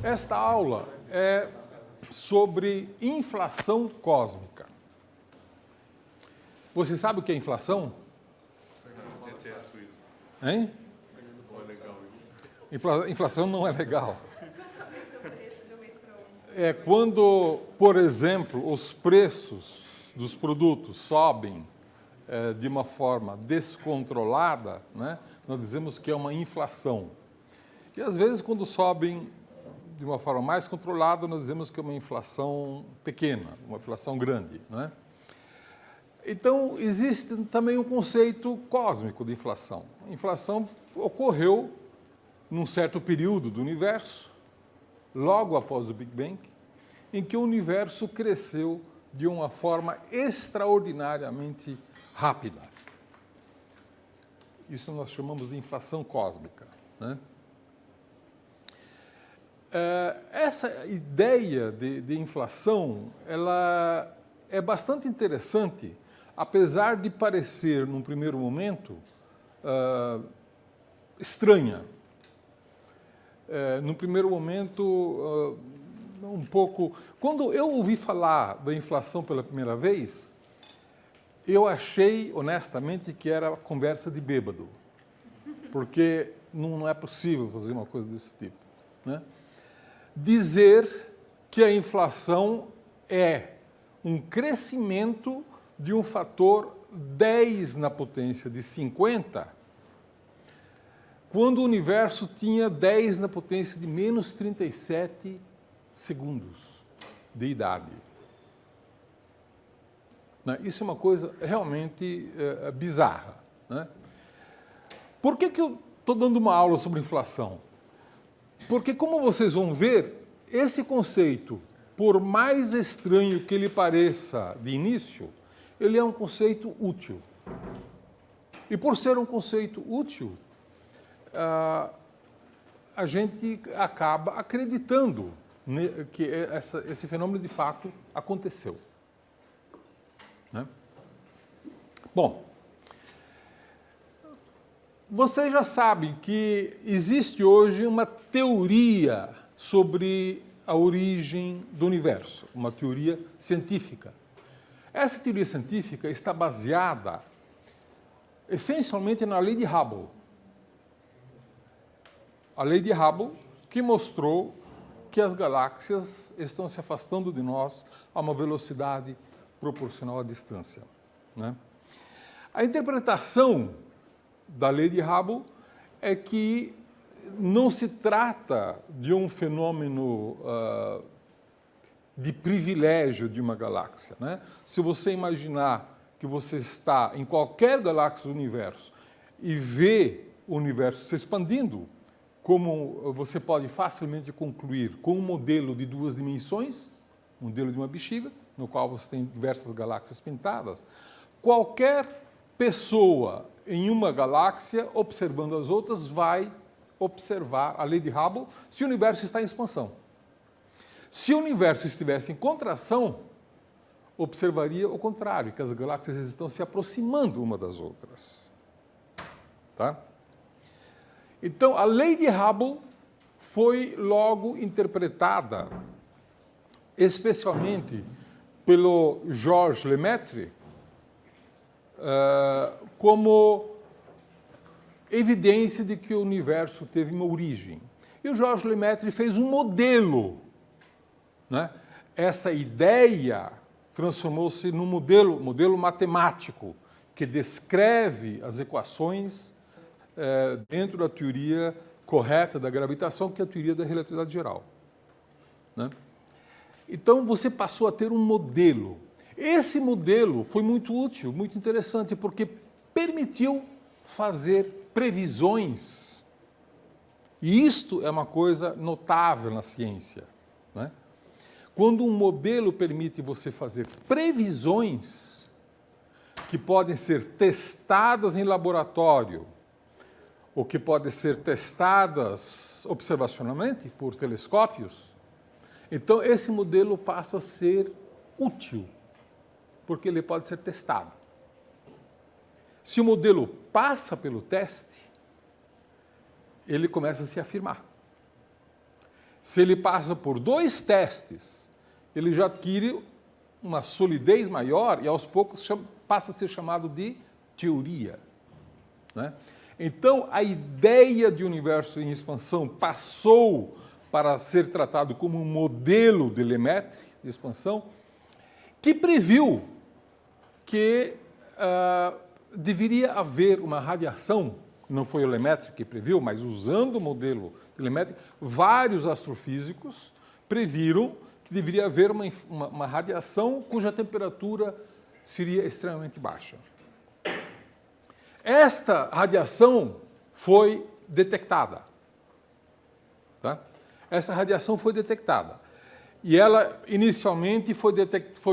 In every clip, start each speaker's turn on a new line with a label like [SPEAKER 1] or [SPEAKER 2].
[SPEAKER 1] Esta aula é sobre inflação cósmica. Você sabe o que é inflação? Hein? Inflação não é legal. É quando, por exemplo, os preços dos produtos sobem de uma forma descontrolada, né? Nós dizemos que é uma inflação. E às vezes, quando sobem de uma forma mais controlada, nós dizemos que é uma inflação pequena, uma inflação grande, né? Então, existe também um conceito cósmico de inflação. A inflação ocorreu num certo período do universo, logo após o Big Bang, em que o universo cresceu de uma forma extraordinariamente rápida. Isso nós chamamos de inflação cósmica, né? Essa ideia de inflação, ela é bastante interessante, apesar de parecer, num primeiro momento, estranha. No primeiro momento, um pouco... Quando eu ouvi falar da inflação pela primeira vez, eu achei, honestamente, que era conversa de bêbado, porque não é possível fazer uma coisa desse tipo, né? Dizer que a inflação é um crescimento de um fator 10 na potência de 50, quando o universo tinha 10 na potência de menos 37 segundos de idade. Isso é uma coisa realmente bizarra, né? Por que eu estou dando uma aula sobre inflação? Porque, como vocês vão ver, esse conceito, por mais estranho que ele pareça de início, ele é um conceito útil. E por ser um conceito útil, a gente acaba acreditando que esse fenômeno de fato aconteceu, né? Bom, vocês já sabem que existe hoje uma teoria sobre a origem do universo, uma teoria científica. Essa teoria científica está baseada essencialmente na lei de Hubble. A lei de Hubble que mostrou que as galáxias estão se afastando de nós a uma velocidade proporcional à distância, né? A interpretação da lei de Hubble é que não se trata de um fenômeno de privilégio de uma galáxia, né? Se você imaginar que você está em qualquer galáxia do universo e vê o universo se expandindo, como você pode facilmente concluir com um modelo de duas dimensões, um modelo de uma bexiga, no qual você tem diversas galáxias pintadas, qualquer pessoa em uma galáxia, observando as outras, vai observar a lei de Hubble se o universo está em expansão. Se o universo estivesse em contração, observaria o contrário, que as galáxias estão se aproximando uma das outras. Tá? Então, a lei de Hubble foi logo interpretada, especialmente pelo Georges Lemaitre, como evidência de que o universo teve uma origem. E o Georges Lemaitre fez um modelo, né? Essa ideia transformou-se num modelo matemático, que descreve as equações dentro da teoria correta da gravitação, que é a teoria da relatividade geral, né? Então, você passou a ter um modelo. Esse modelo foi muito útil, muito interessante, porque permitiu fazer previsões. E isto é uma coisa notável na ciência, né? Quando um modelo permite você fazer previsões que podem ser testadas em laboratório, ou que podem ser testadas observacionalmente por telescópios, então esse modelo passa a ser útil, porque ele pode ser testado. Se o modelo passa pelo teste, ele começa a se afirmar. se ele passa por 2 testes, ele já adquire uma solidez maior e, aos poucos, passa a ser chamado de teoria, né? Então, a ideia de universo em expansão passou para ser tratado como um modelo de Lemaitre, de expansão, que previu que deveria haver uma radiação, não foi o Lemaitre que previu, mas usando o modelo de Lemaitre, vários astrofísicos previram que deveria haver uma radiação cuja temperatura seria extremamente baixa. Esta radiação foi detectada. Tá? Essa radiação foi detectada. E ela, inicialmente, foi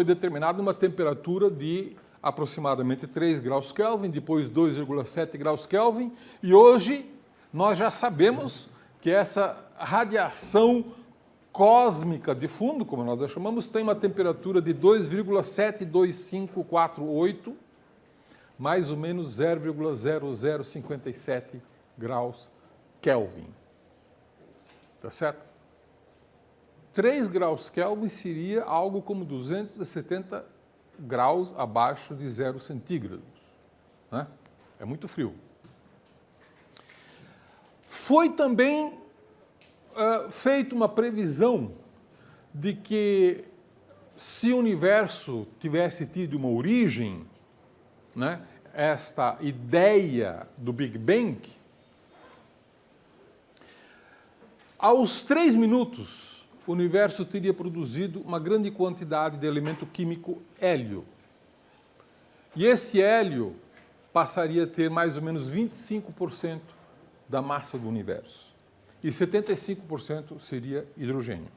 [SPEAKER 1] determinada uma temperatura de aproximadamente 3 graus Kelvin, depois 2,7 graus Kelvin, e hoje nós já sabemos que essa radiação cósmica de fundo, como nós a chamamos, tem uma temperatura de 2,72548, mais ou menos 0,0057 graus Kelvin. Tá certo? 3 graus Kelvin seria algo como 270 graus abaixo de 0 centígrados, né? É muito frio. Foi também feita uma previsão de que se o universo tivesse tido uma origem, né, esta ideia do Big Bang, aos 3 minutos, o universo teria produzido uma grande quantidade de elemento químico hélio. E esse hélio passaria a ter mais ou menos 25% da massa do universo. E 75% seria hidrogênio.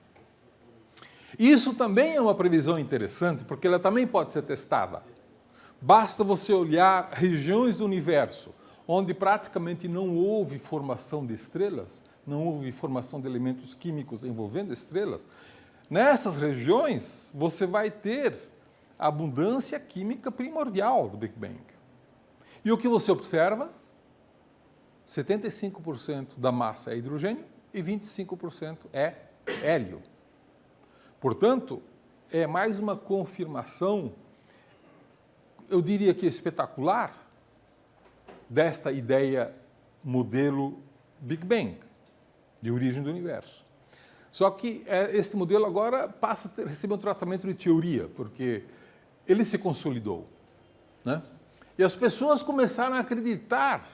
[SPEAKER 1] Isso também é uma previsão interessante, porque ela também pode ser testada. Basta você olhar regiões do universo onde praticamente não houve formação de estrelas, não houve formação de elementos químicos envolvendo estrelas. Nessas regiões, você vai ter a abundância química primordial do Big Bang. E o que você observa? 75% da massa é hidrogênio e 25% é hélio. Portanto, é mais uma confirmação, eu diria que espetacular, desta ideia modelo Big Bang, de origem do universo. Só que esse modelo agora passa a receber um tratamento de teoria, porque ele se consolidou, né? E as pessoas começaram a acreditar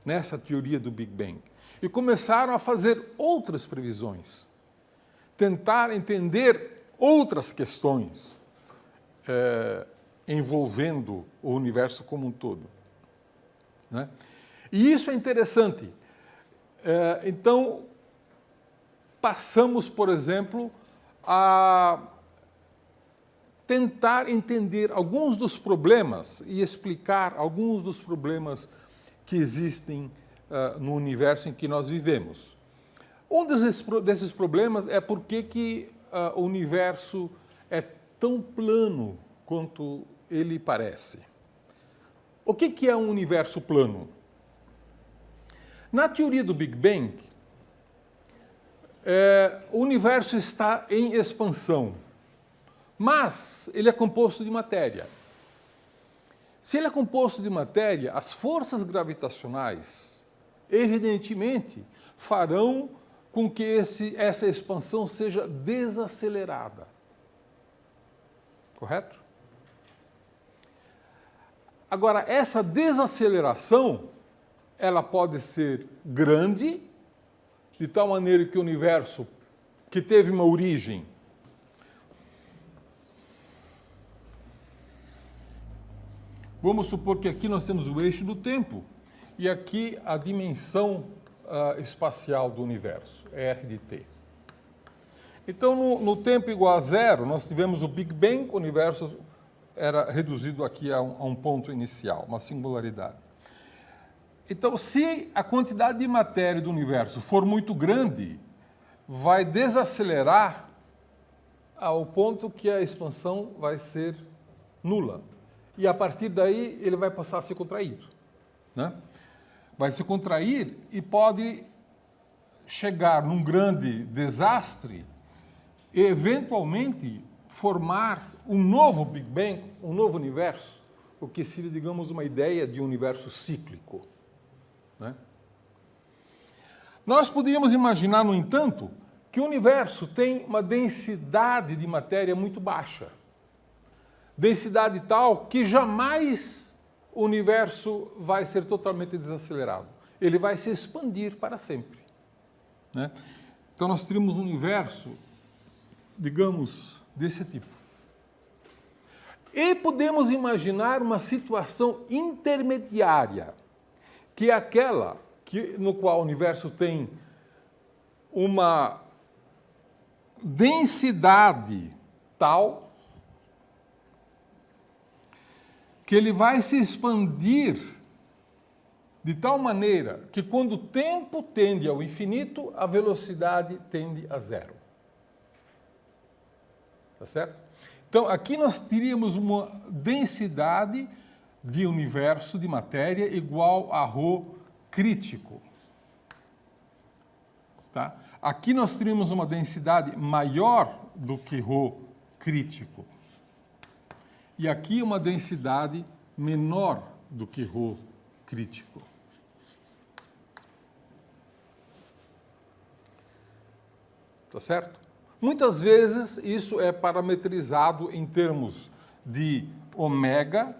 [SPEAKER 1] nessa teoria do Big Bang e começaram a fazer outras previsões, tentar entender outras questões envolvendo o universo como um todo, né? E isso é interessante. Então, passamos, por exemplo, a tentar entender alguns dos problemas e explicar alguns dos problemas que existem no universo em que nós vivemos. Um desses problemas é por que o universo é tão plano quanto ele parece. O que é um universo plano? Na teoria do Big Bang, o universo está em expansão, mas ele é composto de matéria. Se ele é composto de matéria, as forças gravitacionais, evidentemente, farão com que essa expansão seja desacelerada. Correto? Agora, essa desaceleração, ela pode ser grande, de tal maneira que o universo, que teve uma origem, vamos supor que aqui nós temos o eixo do tempo e aqui a dimensão espacial do universo, R de t. Então, no tempo igual a 0, nós tivemos o Big Bang, o universo era reduzido aqui a um ponto inicial, uma singularidade. Então, se a quantidade de matéria do universo for muito grande, vai desacelerar ao ponto que a expansão vai ser nula. E, a partir daí, ele vai passar a ser contraído, né? Vai se contrair e pode chegar num grande desastre e, eventualmente, formar um novo Big Bang, um novo universo, o que seria, digamos, uma ideia de um universo cíclico, né? Nós poderíamos imaginar, no entanto, que o universo tem uma densidade de matéria muito baixa. Densidade tal que jamais o universo vai ser totalmente desacelerado. Ele vai se expandir para sempre, né? Então nós teríamos um universo, digamos, desse tipo. E podemos imaginar uma situação intermediária, que é aquela no qual o universo tem uma densidade tal que ele vai se expandir de tal maneira que, quando o tempo tende ao infinito, a velocidade tende a zero. Tá certo? Então, aqui nós teríamos uma densidade de universo de matéria igual a ρ crítico. Tá? Aqui nós teríamos uma densidade maior do que ρ crítico. E aqui uma densidade menor do que ρ crítico. Tá certo? Muitas vezes isso é parametrizado em termos de ômega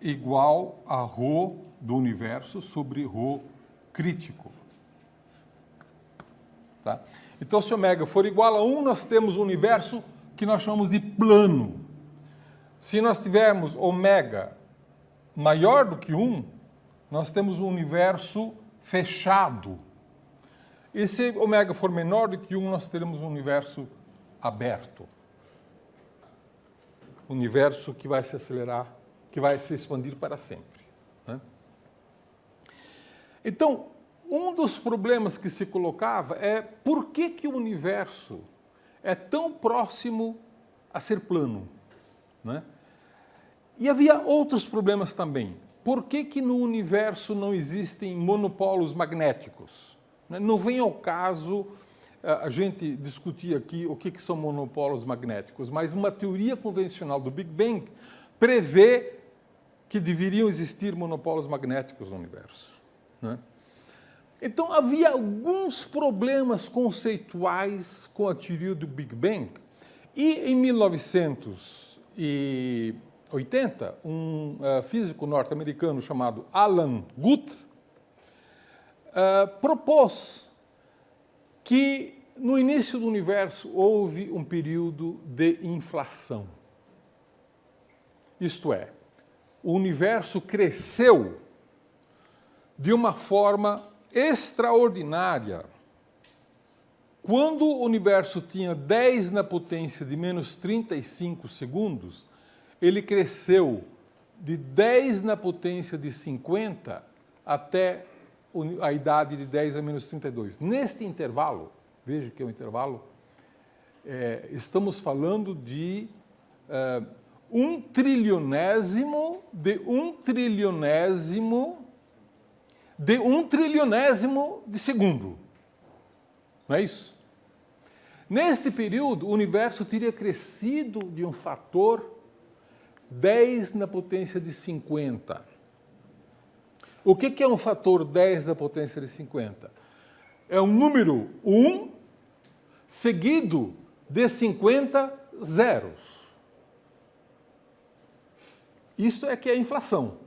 [SPEAKER 1] igual a ρ do universo sobre ρ crítico. Tá? Então, se ômega for igual a 1, nós temos um universo que nós chamamos de plano. Se nós tivermos ômega maior do que 1, nós temos um universo fechado. E se ômega for menor do que 1, nós teremos um universo aberto. Universo que vai se acelerar, que vai se expandir para sempre, né? Então, um dos problemas que se colocava é por que o universo é tão próximo a ser plano, né? E havia outros problemas também. Por que no universo não existem monopolos magnéticos? Não vem ao caso a gente discutir aqui o que são monopolos magnéticos, mas uma teoria convencional do Big Bang prevê que deveriam existir monopolos magnéticos no universo, né? Então, havia alguns problemas conceituais com a teoria do Big Bang. E, em 1980, um físico norte-americano chamado Alan Guth propôs que, no início do universo, houve um período de inflação. Isto é, o universo cresceu de uma forma extraordinária. Quando o universo tinha 10 na potência de menos 35 segundos, ele cresceu de 10 na potência de 50 até a idade de 10 a menos 32. Neste intervalo, veja que é um intervalo, estamos falando de 1/trilionésimo de segundo. Não é isso? Neste período, o universo teria crescido de um fator 10 na potência de 50. O que é um fator 10 na potência de 50? É um número 1 seguido de 50 zeros. Isso é que é inflação,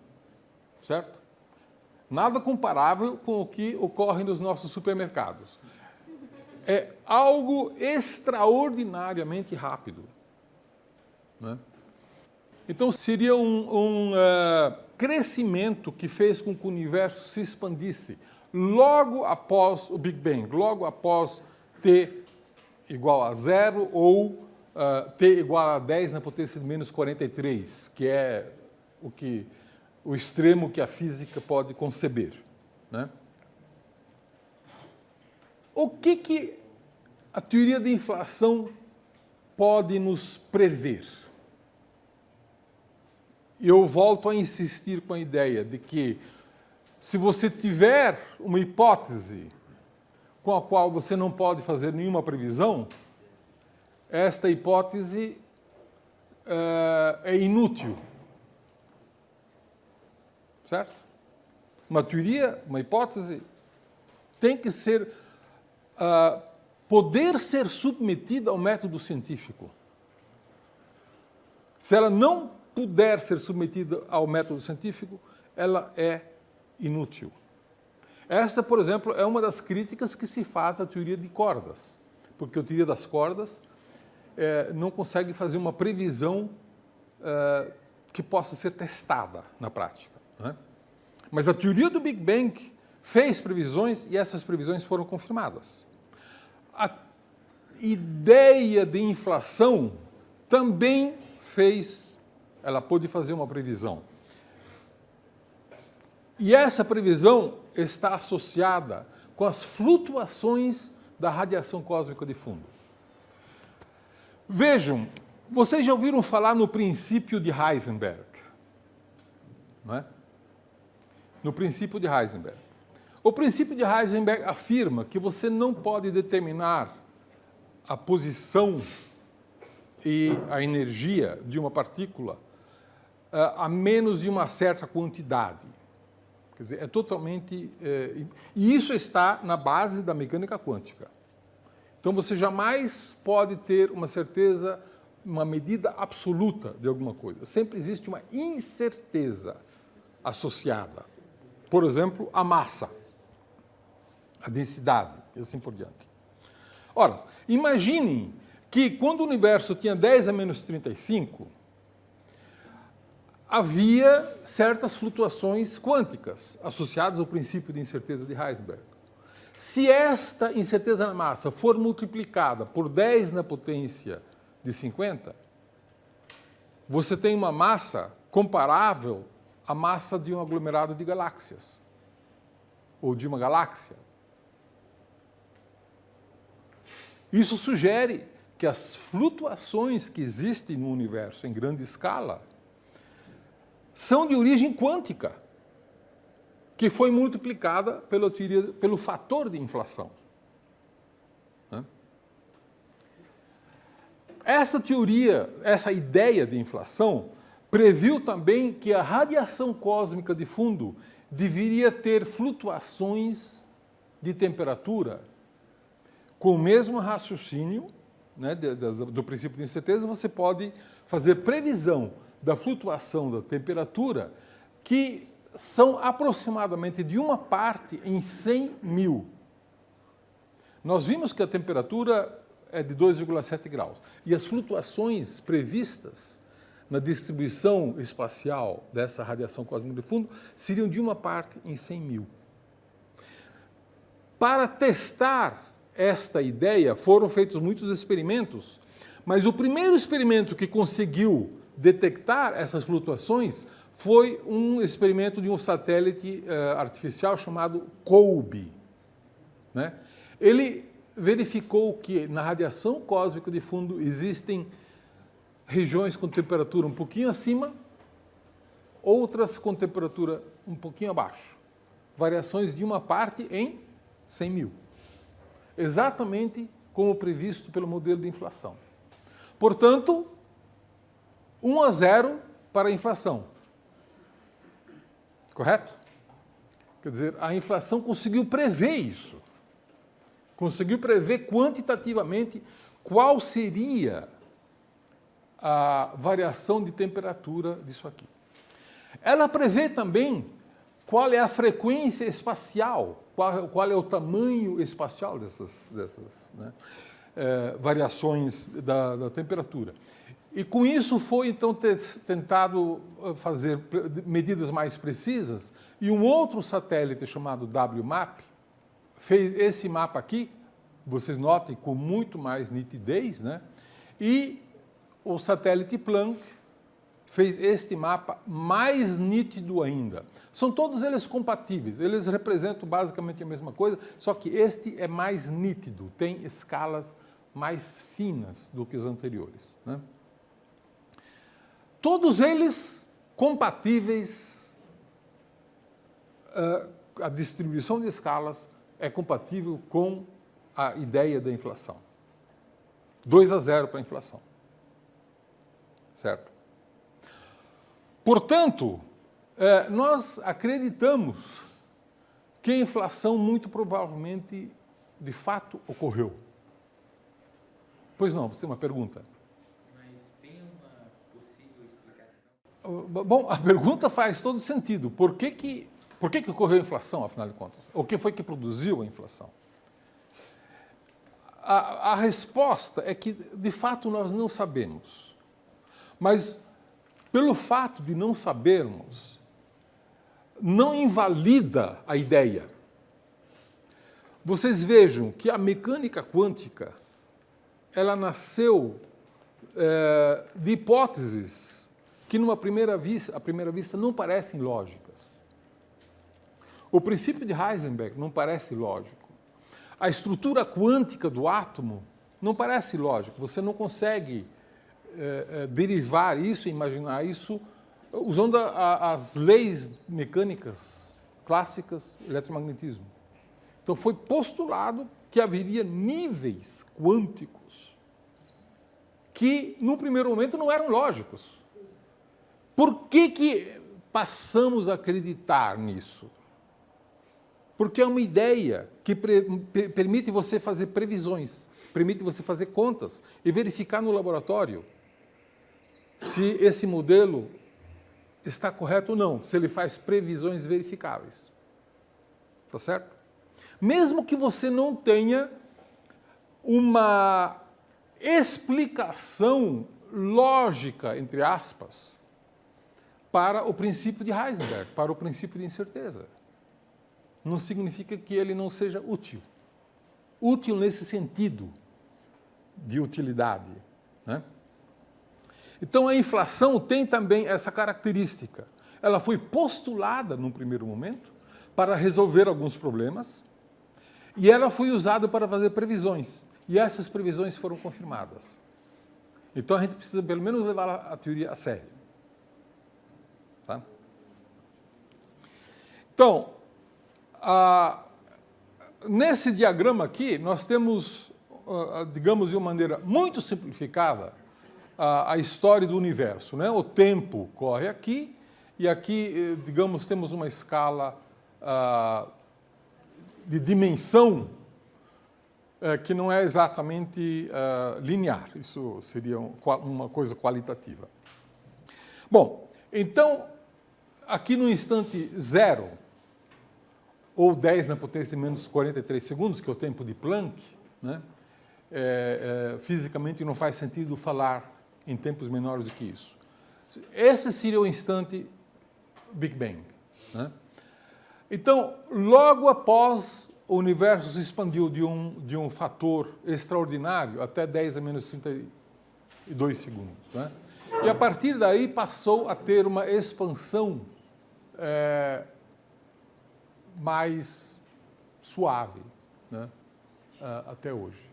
[SPEAKER 1] certo? Nada comparável com o que ocorre nos nossos supermercados. É algo extraordinariamente rápido, né? Então, seria um crescimento que fez com que o universo se expandisse logo após o Big Bang, logo após T igual a 0 ou T igual a 10 na potência de menos 43, que é o extremo que a física pode conceber, né? O que a teoria da inflação pode nos prever? Eu volto a insistir com a ideia de que, se você tiver uma hipótese com a qual você não pode fazer nenhuma previsão, esta hipótese é inútil. Certo? Uma teoria, uma hipótese, tem que ser, poder ser submetida ao método científico. Se ela não puder ser submetida ao método científico, ela é inútil. Esta, por exemplo, é uma das críticas que se faz à teoria de cordas, porque a teoria das cordas não consegue fazer uma previsão que possa ser testada na prática. Né? Mas a teoria do Big Bang fez previsões e essas previsões foram confirmadas. A ideia de inflação também ela pôde fazer uma previsão. E essa previsão está associada com as flutuações da radiação cósmica de fundo. Vejam, vocês já ouviram falar no princípio de Heisenberg? Não é? No princípio de Heisenberg. O princípio de Heisenberg afirma que você não pode determinar a posição e a energia de uma partícula a menos de uma certa quantidade. Quer dizer, é totalmente... e isso está na base da mecânica quântica. Então, você jamais pode ter uma certeza, uma medida absoluta de alguma coisa. Sempre existe uma incerteza associada. Por exemplo, a massa, a densidade, e assim por diante. Ora, imaginem que quando o universo tinha 10 a menos 35, havia certas flutuações quânticas associadas ao princípio de incerteza de Heisenberg. Se esta incerteza na massa for multiplicada por 10 na potência de 50, você tem uma massa comparável à massa de um aglomerado de galáxias, ou de uma galáxia. Isso sugere que as flutuações que existem no universo em grande escala são de origem quântica, que foi multiplicada pelo fator de inflação. Essa teoria, essa ideia de inflação, previu também que a radiação cósmica de fundo deveria ter flutuações de temperatura. Com o mesmo raciocínio, né, do princípio de incerteza, você pode fazer previsão da flutuação da temperatura, que são aproximadamente de uma parte em 100 mil. Nós vimos que a temperatura é de 2,7 graus. E as flutuações previstas na distribuição espacial dessa radiação cósmica de fundo seriam de uma parte em 100 mil. Para testar esta ideia, foram feitos muitos experimentos, mas o primeiro experimento que conseguiu detectar essas flutuações foi um experimento de um satélite artificial chamado COBE. Né? Ele verificou que na radiação cósmica de fundo existem regiões com temperatura um pouquinho acima, outras com temperatura um pouquinho abaixo. Variações de uma parte em 100 mil. Exatamente como previsto pelo modelo de inflação. Portanto, 1-0 para a inflação. Correto? Quer dizer, a inflação conseguiu prever isso. Conseguiu prever quantitativamente qual seria a variação de temperatura disso aqui. Ela prevê também qual é a frequência espacial, qual é o tamanho espacial dessas né, variações da temperatura. E com isso foi, então, tentado fazer medidas mais precisas, e um outro satélite chamado WMAP fez esse mapa aqui, vocês notem, com muito mais nitidez, né? E o satélite Planck fez este mapa mais nítido ainda. São todos eles compatíveis, eles representam basicamente a mesma coisa, só que este é mais nítido, tem escalas mais finas do que os anteriores, né? Todos eles compatíveis a distribuição de escalas é compatível com a ideia da inflação. 2-0 para a inflação. Certo? Portanto, nós acreditamos que a inflação muito provavelmente, de fato, ocorreu. Pois não, você tem uma pergunta?
[SPEAKER 2] Mas tem uma possível explicação?
[SPEAKER 1] Bom, a pergunta faz todo sentido. Por que ocorreu a inflação, afinal de contas? O que foi que produziu a inflação? A resposta é que, de fato, nós não sabemos. Mas, pelo fato de não sabermos, não invalida a ideia. Vocês vejam que a mecânica quântica, ela nasceu de hipóteses que, à primeira vista, não parecem lógicas. O princípio de Heisenberg não parece lógico. A estrutura quântica do átomo não parece lógica. Você não consegue derivar isso, imaginar isso, usando as leis mecânicas clássicas, eletromagnetismo. Então, foi postulado que haveria níveis quânticos que, no primeiro momento, não eram lógicos. Por que passamos a acreditar nisso? Porque é uma ideia que permite você fazer previsões, permite você fazer contas e verificar no laboratório se esse modelo está correto ou não, se ele faz previsões verificáveis. Tá certo? Mesmo que você não tenha uma explicação lógica, entre aspas, para o princípio de Heisenberg, para o princípio de incerteza. Não significa que ele não seja útil. Útil nesse sentido de utilidade, né? Então, a inflação tem também essa característica. Ela foi postulada, num primeiro momento, para resolver alguns problemas, e ela foi usada para fazer previsões. E essas previsões foram confirmadas. Então, a gente precisa, pelo menos, levar a teoria a sério. Tá? Então, nesse diagrama aqui, nós temos, digamos de uma maneira muito simplificada, a história do universo, né? O tempo corre aqui, e aqui, digamos, temos uma escala de dimensão que não é exatamente linear. Isso seria uma coisa qualitativa. Bom, então, aqui no instante zero, ou 10 na potência de menos 43 segundos, que é o tempo de Planck, né? Fisicamente não faz sentido falar em tempos menores do que isso. Esse seria o instante Big Bang, né? Então, logo após o universo se expandiu de um fator extraordinário até 10 a menos 32 segundos, né? E a partir daí passou a ter uma expansão mais suave, né? Até hoje.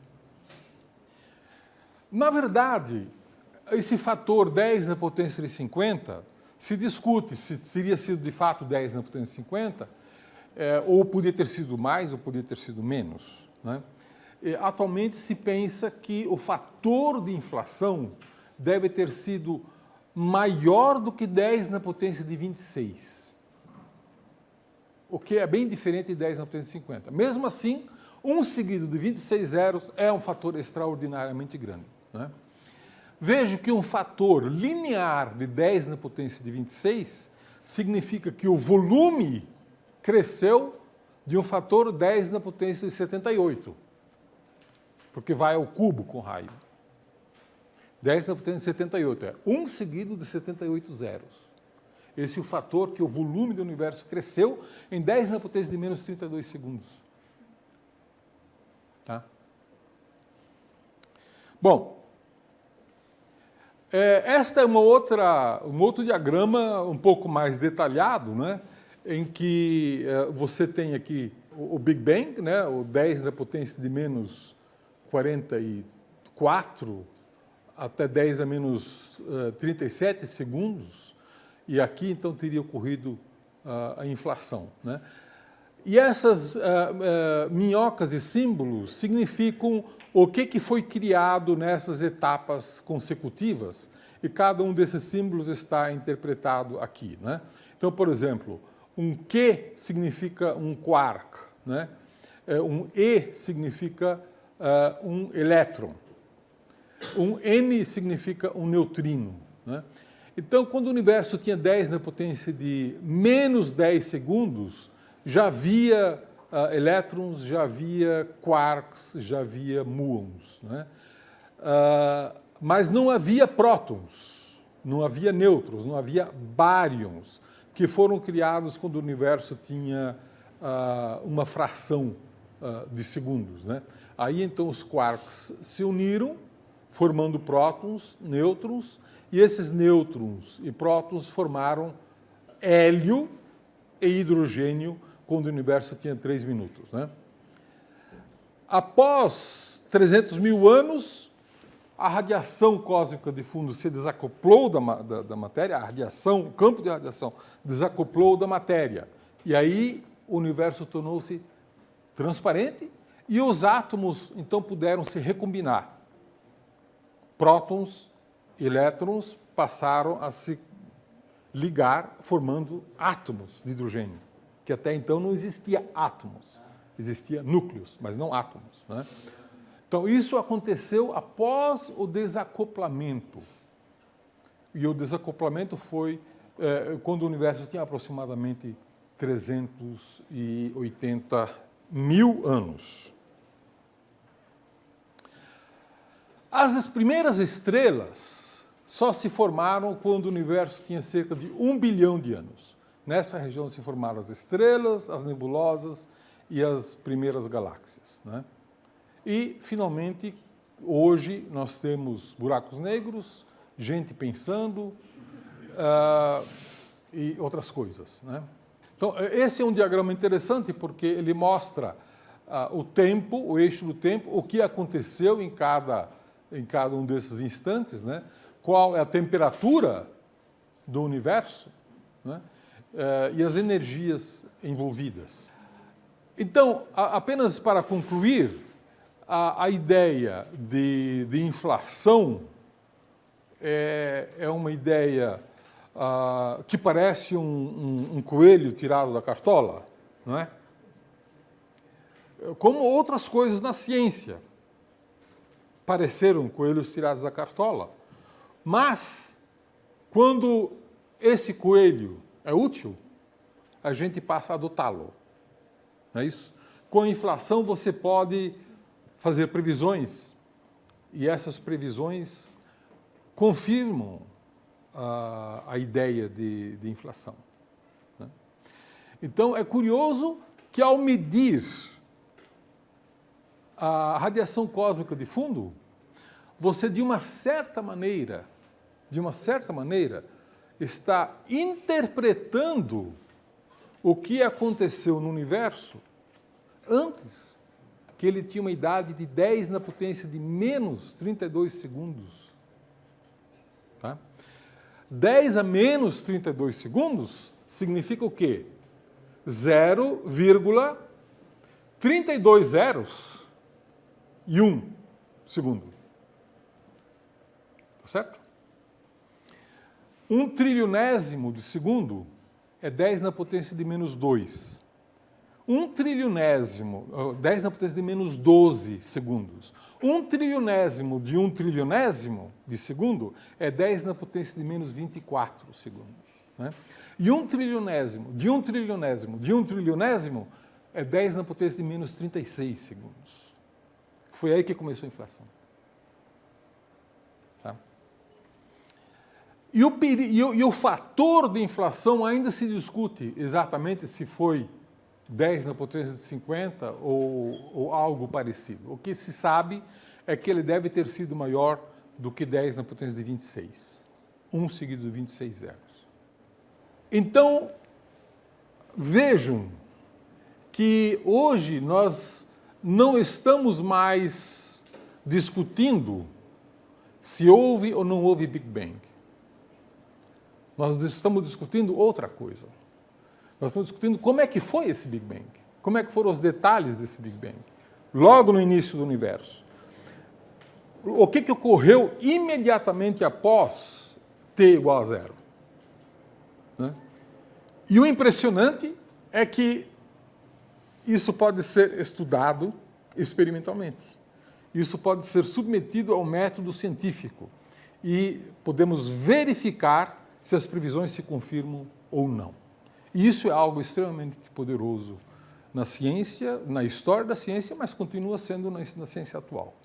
[SPEAKER 1] Na verdade, esse fator 10 na potência de 50, se discute se teria sido de fato 10 na potência de 50, ou podia ter sido mais, ou podia ter sido menos, né? Atualmente se pensa que o fator de inflação deve ter sido maior do que 10 na potência de 26. O que é bem diferente de 10 na potência de 50. Mesmo assim, 1 seguido de 26 zeros é um fator extraordinariamente grande, né? Vejo que um fator linear de 10 na potência de 26 significa que o volume cresceu de um fator 10 na potência de 78, porque vai ao cubo com raio. 10 na potência de 78 é 1 seguido de 78 zeros. Esse é o fator que o volume do universo cresceu em 10 na potência de menos 32 segundos. Tá? Bom, esta é um outro diagrama um pouco mais detalhado, né, em que você tem aqui o Big Bang, né, o 10 na potência de menos 44 até 10 a menos 37 segundos, e aqui então teria ocorrido a inflação, né? E essas minhocas e símbolos significam o que foi criado nessas etapas consecutivas, e cada um desses símbolos está interpretado aqui, né? Então, por exemplo, um Q significa um quark, né? Um E significa um elétron, um N significa um neutrino, né? Então, quando o universo tinha 10 na potência de menos 10 segundos, já havia elétrons, já havia quarks, já havia muons, né? Mas não havia prótons, não havia nêutrons, não havia baryons, que foram criados quando o universo tinha uma fração de segundos, né? Aí, então, os quarks se uniram, formando prótons, nêutrons, e esses nêutrons e prótons formaram hélio e hidrogênio quando o universo tinha 3 minutos, né? Após 300 mil anos, a radiação cósmica de fundo se desacoplou da matéria, a radiação, o campo de radiação desacoplou da matéria. E aí o universo tornou-se transparente e os átomos, então, puderam se recombinar. Prótons e elétrons passaram a se ligar, formando átomos de hidrogênio, que até então não existia átomos, existia núcleos, mas não átomos, né? Então, isso aconteceu após o desacoplamento. E o desacoplamento foi quando o universo tinha aproximadamente 380 mil anos. As primeiras estrelas só se formaram quando o universo tinha cerca de 1 bilhão de anos. Nessa região se formaram as estrelas, as nebulosas e as primeiras galáxias, né? E, finalmente, hoje nós temos buracos negros, gente pensando e outras coisas, né? Então, esse é um diagrama interessante porque ele mostra o tempo, o eixo do tempo, o que aconteceu em cada um desses instantes, né? Qual é a temperatura do universo, né? E as energias envolvidas. Então, apenas para concluir, a ideia de inflação é uma ideia que parece um coelho tirado da cartola, não é? Como outras coisas na ciência pareceram coelhos tirados da cartola. Mas, quando esse coelho é útil, a gente passa a adotá-lo. Não é isso? Com a inflação você pode fazer previsões, e essas previsões confirmam a ideia de inflação, né? Então, é curioso que, ao medir a radiação cósmica de fundo, você, de uma certa maneira, está interpretando o que aconteceu no universo antes que ele tinha uma idade de 10 na potência de menos 32 segundos. Tá? 10 a menos 32 segundos significa o quê? 0,32 zeros e 1 segundo. Tá certo? 1 trilionésimo de segundo é 10 na potência de menos 2. 1 trilionésimo, 10 na potência de menos 12 segundos. 1 trilionésimo de 1 trilionésimo de segundo é 10 na potência de menos 24 segundos, né? E 1 trilionésimo de 1 trilionésimo de 1 trilionésimo é 10 na potência de menos 36 segundos. Foi aí que começou a inflação. Tá? E o fator de inflação ainda se discute exatamente se foi 10 na potência de 50 ou algo parecido. O que se sabe é que ele deve ter sido maior do que 10 na potência de 26. 1 seguido de 26 zeros. Então, vejam que hoje nós não estamos mais discutindo se houve ou não houve Big Bang. Nós estamos discutindo outra coisa. Nós estamos discutindo como é que foi esse Big Bang. Como é que foram os detalhes desse Big Bang? Logo no início do universo. O que ocorreu imediatamente após T igual a zero? Né? E o impressionante é que isso pode ser estudado experimentalmente. Isso pode ser submetido ao método científico e podemos verificar se as previsões se confirmam ou não. E isso é algo extremamente poderoso na ciência, na história da ciência, mas continua sendo na ciência atual.